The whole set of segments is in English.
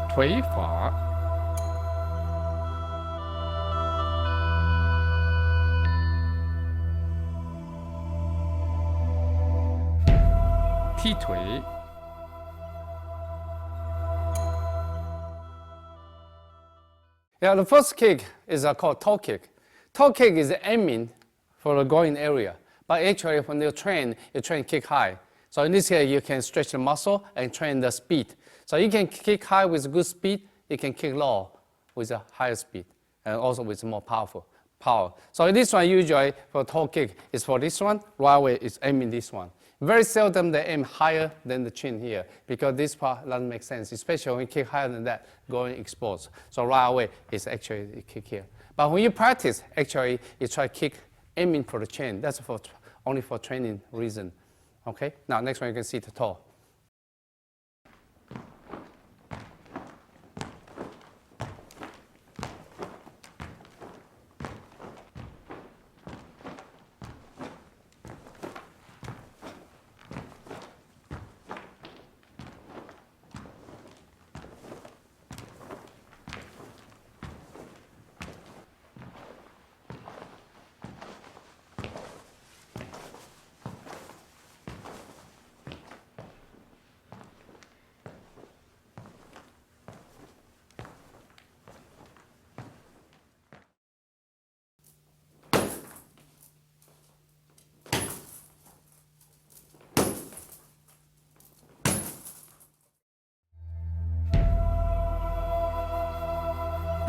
推法，踢腿。Yeah, the first kick is called toe kick. Toe kick is aiming for the going area, but actually when you train kick high. So in this case, you can stretch the muscle and train the speed. So you can kick high with good speed, you can kick low with a higher speed, and also with more power. So this one usually for toe kick is for this one, right away is aiming this one. Very seldom they aim higher than the chin here because this part doesn't make sense, especially when you kick higher than that, going exposed. So right away is actually a kick here. But when you practice, actually you try kick aiming for the chin. That's only for training reason. Okay, now next one you can see the toe.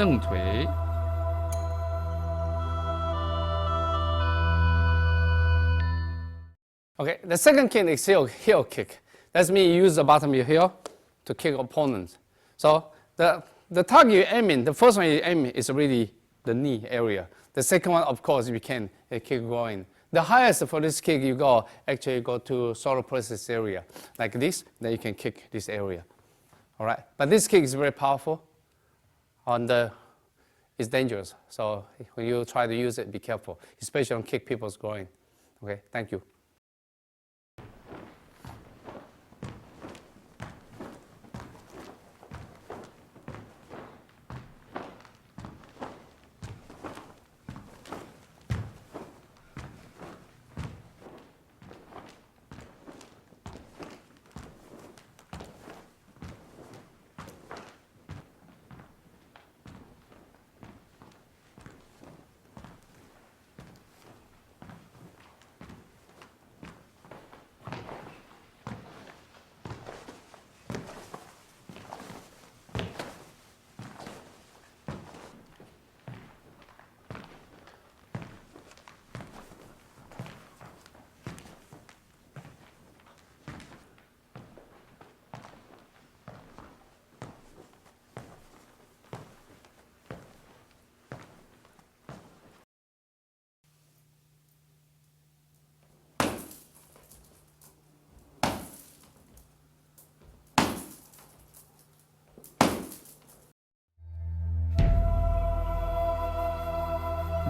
蹬腿， Okay, the second kick is heel kick. That's mean you use the bottom of your heel to kick opponents. So the target you aim in, the first one you aim in is really the knee area. The second one, of course, you can kick going. The highest for this kick you go, actually go to solar plexus area. Like this, then you can kick this area. All right, but this kick is very powerful. It's dangerous. So when you try to use it, be careful, especially on kick people's groin. Okay, thank you.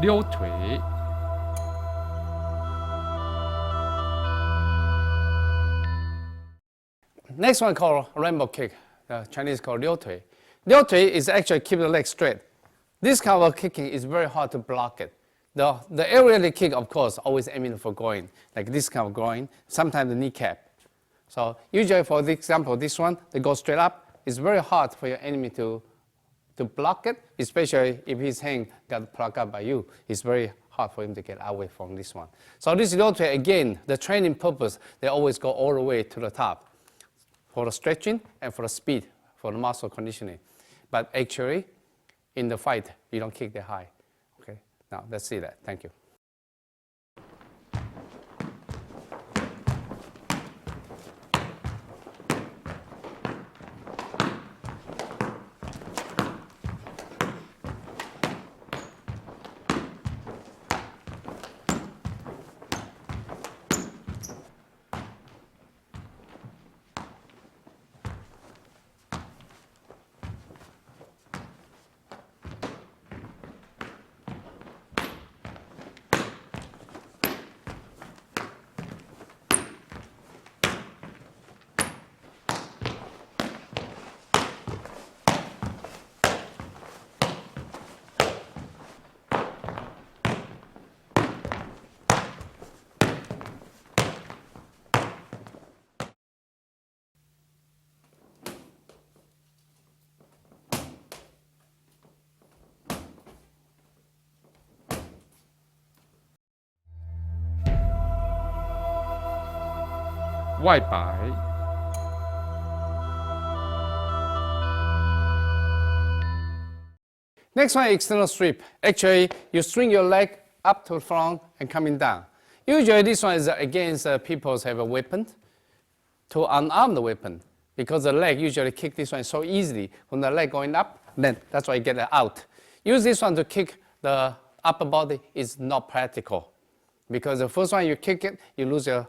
溜腿， Next one called rainbow kick. Chinese called 溜腿. 溜腿 is actually keep the leg straight. This kind of kicking is very hard to block it. The area they kick, of course, always aiming for groin, like this kind of groin, sometimes the kneecap. So usually for the example, this one, they go straight up. It's very hard for your enemy to block it, especially if his hand got plucked up by you. It's very hard for him to get away from this one. So this 溜腿, again, the training purpose, they always go all the way to the top for the stretching and for the speed, for the muscle conditioning. But actually, in the fight, you don't kick that high. Okay, now let's see that. Thank you. 外摆 Next one is external sweep. Actually, you swing your leg up to the front and coming down. Usually this one is against people who have a weapon, to unarm the weapon. Because the leg usually kick this one so easily. When the leg going up, then that's why you get it out. Use this one to kick the upper body is not practical. Because the first one you kick it, you lose your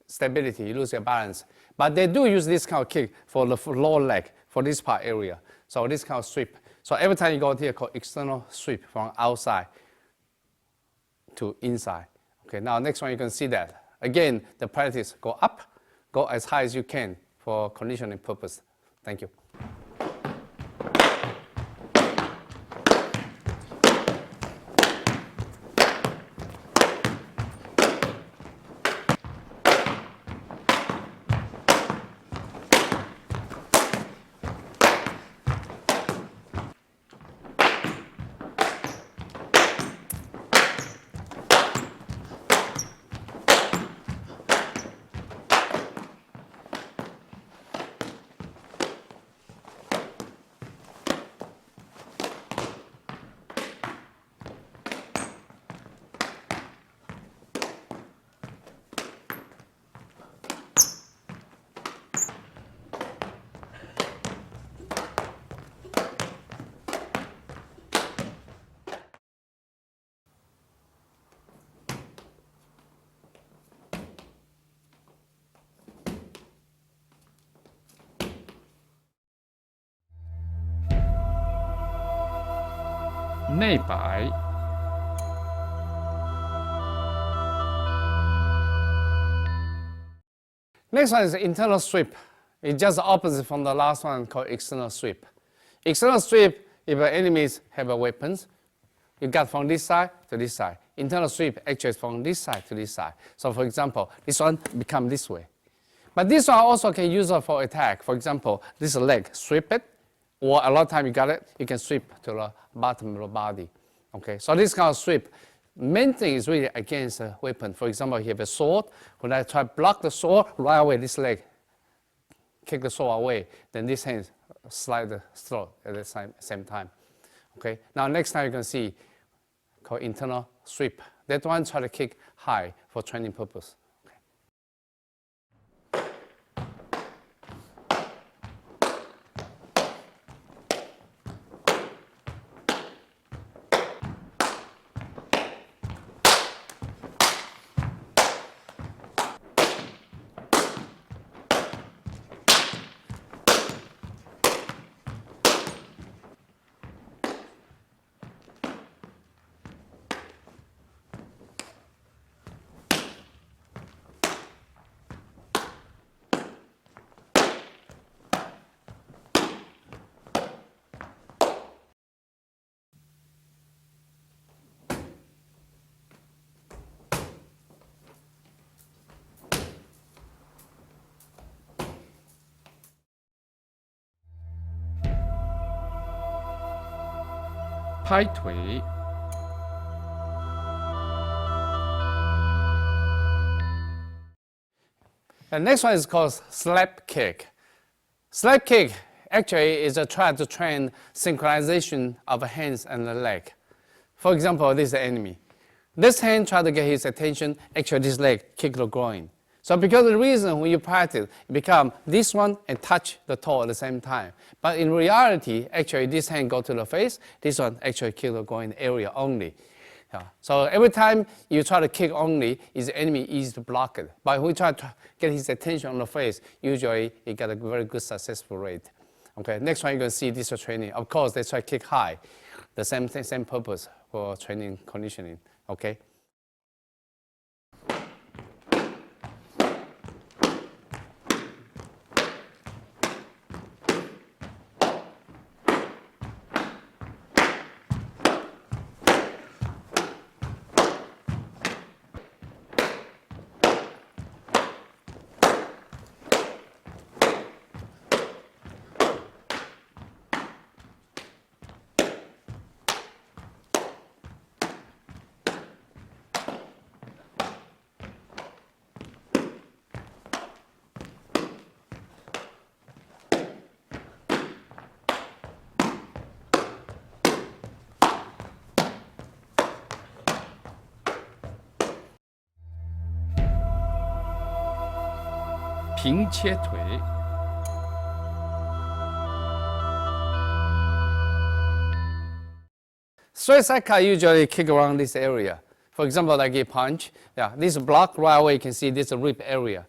stability, you lose your balance. But they do use this kind of kick for the lower leg, for this part area. So this kind of sweep. So every time you go here, called external sweep from outside to inside. Okay, now next one you can see that. Again, the practice, go up, go as high as you can for conditioning purpose. Thank you.内摆 Next one is internal sweep. It's just the opposite from the last one called external sweep. External sweep, if your enemies have weapons, you got from this side to this side. Internal sweep actually is from this side to this side. So for example, this one become this way. But this one also can use it for attack. For example, this leg, sweep it, or a lot of time you got it, you can sweep to the bottom of the body. Okay, so this kind of sweep, main thing is really against a weapon. For example, you have a sword. When I try to block the sword, right away this leg kick the sword away. Then this hand slide the throat at the same time. Okay, now next time you can see called internal sweep. That one try to kick high for training purpose.拍腿 The next one is called slap kick. Slap kick actually is a try to train synchronization of the hands and the leg. For example, this is the enemy. This hand try to get his attention, actually this leg kick the groin. So because of the reason when you practice, it become this one and touch the toe at the same time. But in reality, actually this hand go to the face, this one actually kick the groin area only. Yeah. So every time you try to kick only, is the enemy easy to block it. But when we try to get his attention on the face, usually you get a very good successful rate. Okay, next one you can see this training. Of course, they try to kick high. The same thing, same purpose for training conditioning. Okay. 平切腿， Straight side cut usually kick around this area. For example, like a punch, this block right away you can see this rib area.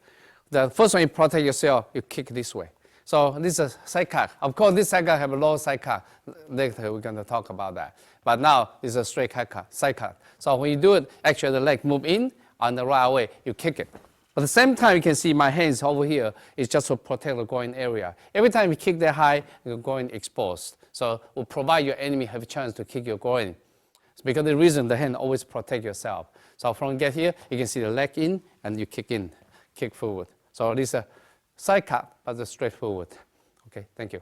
The first one you protect yourself, you kick this way. So this is a side cut. Of course, this side cut have a low side cut. Later we're going to talk about that. But now it's a straight side cut. So when you do it, actually the leg move in, and the right away you kick it. At the same time, you can see my hands over here is just to protect the groin area. Every time you kick that high, your groin exposed. So will provide your enemy have a chance to kick your groin. It's because the reason the hand always protect yourself. So from get here, you can see the leg in and you kick forward. So this is a side cut, but it's straightforward. Okay, thank you.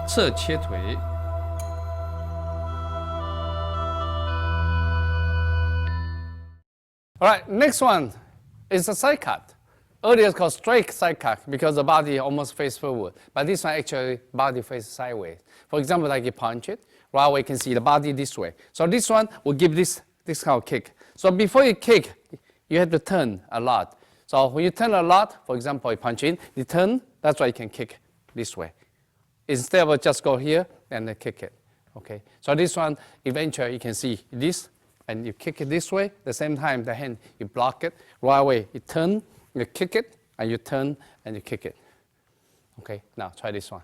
侧切腿， All right, next one is a side cut. Earlier it's called straight side cut because the body almost face forward. But this one actually body face sideways. For example, like you punch it, right away you can see the body this way. So this one will give this kind of kick. So before you kick, you have to turn a lot. So when you turn a lot, for example, you punch in, you turn, that's why you can kick this way. Instead of just go here and then kick it. Okay. So this one, eventually you can see this, and you kick it this way. At the same time, the hand, you block it. Right away, you turn, you kick it, and you turn, and you kick it. Okay, now try this one.